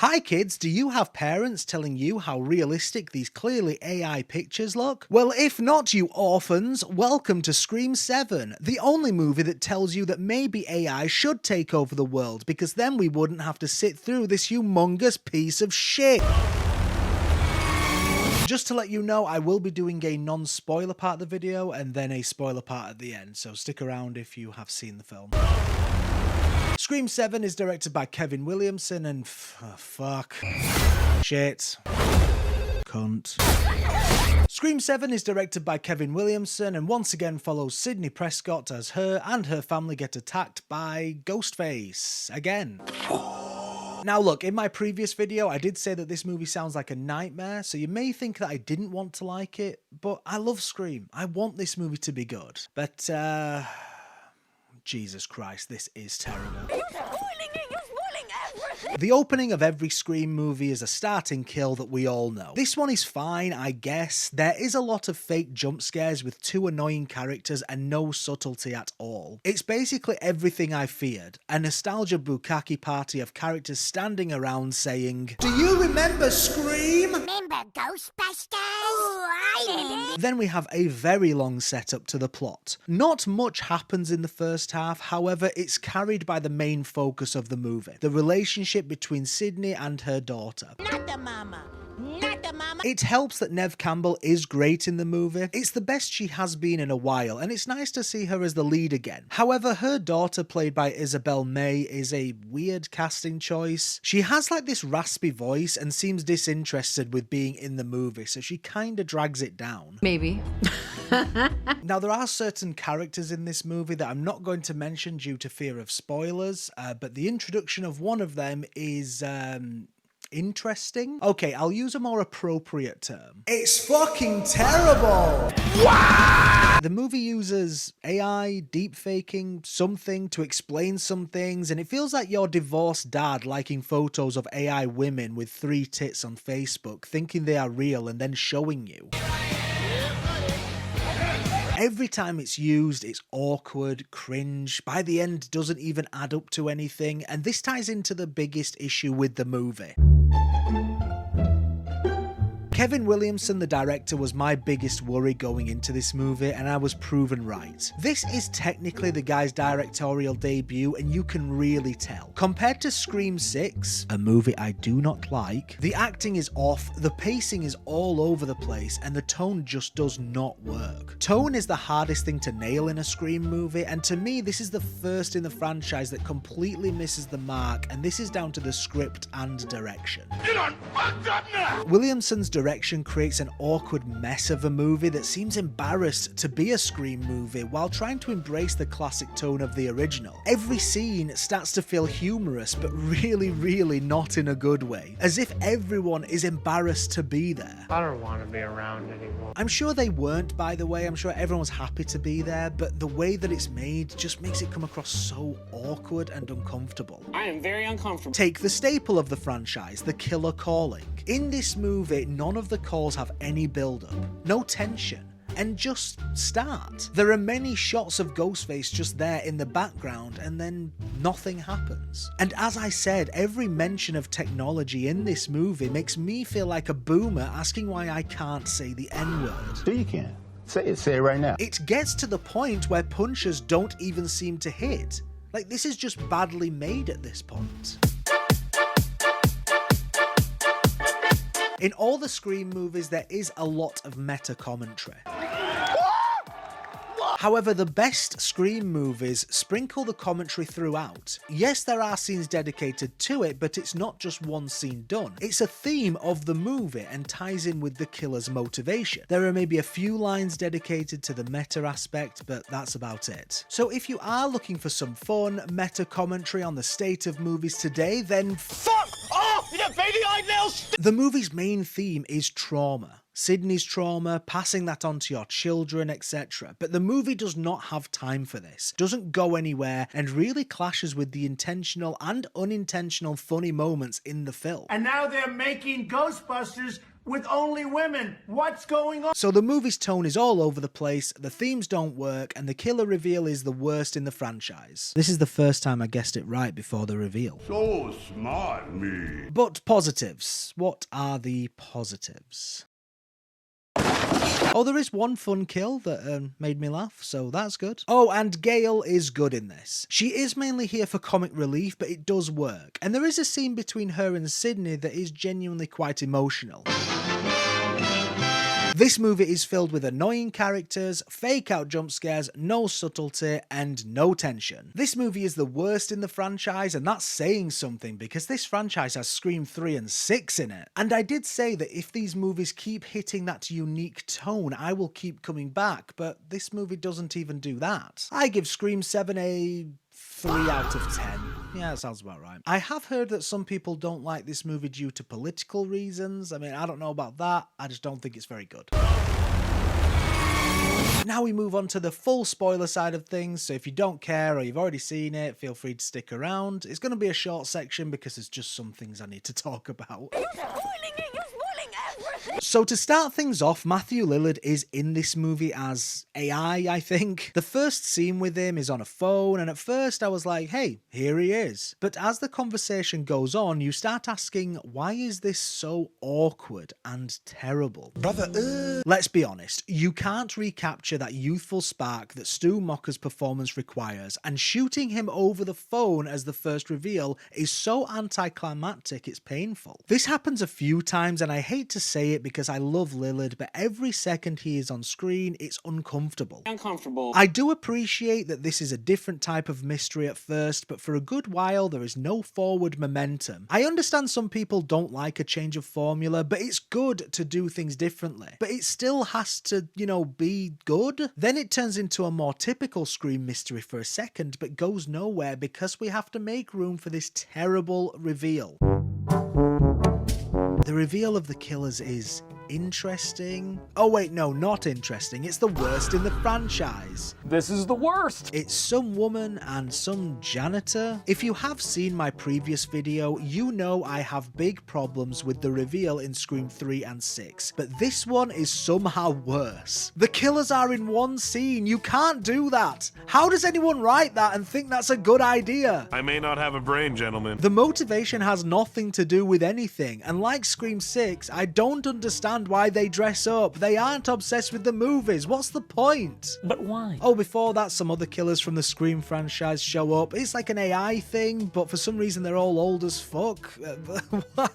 Hi kids, do you have parents telling you how realistic these clearly AI pictures look? Well, if not, you orphans, welcome to Scream 7, the only movie that tells you that maybe AI should take over the world, because then we wouldn't have to sit through this humongous piece of shit. Just to let you know, I will be doing a non-spoiler part of the video and then a spoiler part at the end, so stick around if you have seen the film. Scream 7 is directed by Kevin Williamson and Scream 7 is directed by Kevin Williamson and once again follows Sidney Prescott as her and her family get attacked by Ghostface again. Now look, in my previous video I did say that this movie sounds like a nightmare, so you may think that I didn't want to like it, but I love Scream. I want this movie to be good. But Jesus Christ, this is terrible. You're spoiling it! You're spoiling everything! The opening of every Scream movie is a starting kill that we all know. This one is fine, I guess. There is a lot of fake jump scares with two annoying characters and no subtlety at all. It's basically everything I feared. A nostalgia bukkake party of characters standing around saying, "Do you remember Scream? Remember Ghostbusters? Oh, I remember. Then we have a very long setup to the plot. Not much happens in the first half, however, it's carried by the main focus of the movie, the relationship between Sidney and her daughter. Not the mama. Not the mama. It helps that Neve Campbell is great in the movie. It's the best she has been in a while, and it's nice to see her as the lead again. However, her daughter, played by Isabel May, is a weird casting choice. She has like this raspy voice and seems disinterested with being in the movie, so she kinda drags it down. Maybe. Now, there are certain characters in this movie that I'm not going to mention due to fear of spoilers, but the introduction of one of them is, interesting? Okay, I'll use a more appropriate term. It's fucking terrible! What? The movie uses AI, deepfaking something to explain some things, and it feels like your divorced dad liking photos of AI women with 3 tits on Facebook, thinking they are real and then showing you. Every time it's used, it's awkward, cringe, by the end doesn't even add up to anything, and this ties into the biggest issue with the movie. Kevin Williamson, the director, was my biggest worry going into this movie, and I was proven right. This is technically the guy's directorial debut, and you can really tell. Compared to Scream 6, a movie I do not like, the acting is off, the pacing is all over the place, and the tone just does not work. Tone is the hardest thing to nail in a Scream movie, and to me, this is the first in the franchise that completely misses the mark, and this is down to the script and direction. You done fucked up now! Williamson's direction creates an awkward mess of a movie that seems embarrassed to be a Scream movie while trying to embrace the classic tone of the original. Every scene starts to feel humorous, but really not in a good way, as if everyone is embarrassed to be there. I don't want to be around anymore. I'm sure they weren't, by the way. I'm sure everyone was happy to be there, but the way that it's made just makes it come across so awkward and uncomfortable. I am very uncomfortable. Take the staple of the franchise, the killer calling. In this movie, none of the calls have any build-up, no tension, and just start. There are many shots of Ghostface just there in the background, and then nothing happens. And as I said, every mention of technology in this movie makes me feel like a boomer asking why I can't say the N-word. Sure you can. Say it right now. It gets to the point where punches don't even seem to hit. Like, this is just badly made at this point. In all the Scream movies, there is a lot of meta commentary. However, the best Scream movies sprinkle the commentary throughout. Yes, there are scenes dedicated to it, but it's not just one scene done. It's a theme of the movie and ties in with the killer's motivation. There are maybe a few lines dedicated to the meta aspect, but that's about it. So if you are looking for some fun meta commentary on the state of movies today, then Fuck off, you baby eyed little the movie's main theme is trauma. Sydney's trauma, passing that on to your children, etc. But the movie does not have time for this, doesn't go anywhere, and really clashes with the intentional and unintentional funny moments in the film. And now they're making Ghostbusters with only women. What's going on? So the movie's tone is all over the place, the themes don't work, and the killer reveal is the worst in the franchise. This is the first time I guessed it right before the reveal. So smart, me. But positives. What are the positives? Oh, there is one fun kill that made me laugh, so that's good. Oh, and Gail is good in this. She is mainly here for comic relief, but it does work. And there is a scene between her and Sydney that is genuinely quite emotional. This movie is filled with annoying characters, fake out jump scares, no subtlety, and no tension. This movie is the worst in the franchise, and that's saying something because this franchise has Scream 3 and 6 in it. And I did say that if these movies keep hitting that unique tone, I will keep coming back, but this movie doesn't even do that. I give Scream 7 a 3 out of 10. Yeah, that sounds about right. I have heard that some people don't like this movie due to political reasons. I mean, I don't know about that. I just don't think it's very good. Now we move on to the full spoiler side of things, so if you don't care or you've already seen it, feel free to stick around. It's going to be a short section because there's just some things I need to talk about. So to start things off, Matthew Lillard is in this movie as AI, I think. The first scene with him is on a phone, and at first I was like, hey, here he is. But as the conversation goes on, you start asking, why is this so awkward and terrible? Brother, Let's be honest, you can't recapture that youthful spark that Stu Macher's performance requires, and shooting him over the phone as the first reveal is so anticlimactic it's painful. This happens a few times, and I hate to say it because I love Lillard, but every second he is on screen, it's uncomfortable. I do appreciate that this is a different type of mystery at first, but for a good while there is no forward momentum. I understand some people don't like a change of formula, but it's good to do things differently. But it still has to, be good. Then it turns into a more typical Scream mystery for a second, but goes nowhere because we have to make room for this terrible reveal. The reveal of the killers is interesting. Oh wait, no, not interesting. It's the worst in the franchise. This is the worst. It's some woman and some janitor. If you have seen my previous video, you know I have big problems with the reveal in Scream 3 and 6, but this one is somehow worse. The killers are in one scene. You can't do that. How does anyone write that and think that's a good idea? I may not have a brain, gentlemen. The motivation has nothing to do with anything, and like Scream 6, I don't understand why they dress up. They aren't obsessed with the movies. What's the point? But why? Oh, before that, some other killers from the Scream franchise show up. It's like an AI thing, but for some reason they're all old as fuck.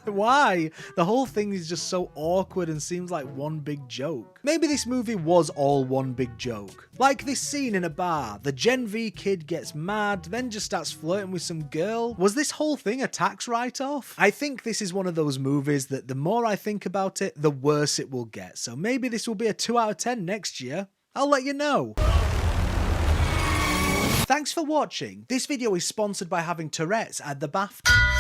Why? The whole thing is just so awkward and seems like one big joke. Maybe this movie was all one big joke. Like this scene in a bar. The Gen V kid gets mad, then just starts flirting with some girl. Was this whole thing a tax write-off? I think this is one of those movies that the more I think about it, the worse it will get. So maybe this will be a 2 out of 10 next year. I'll let you know. Thanks for watching. This video is sponsored by having Tourette's at the BAFTA.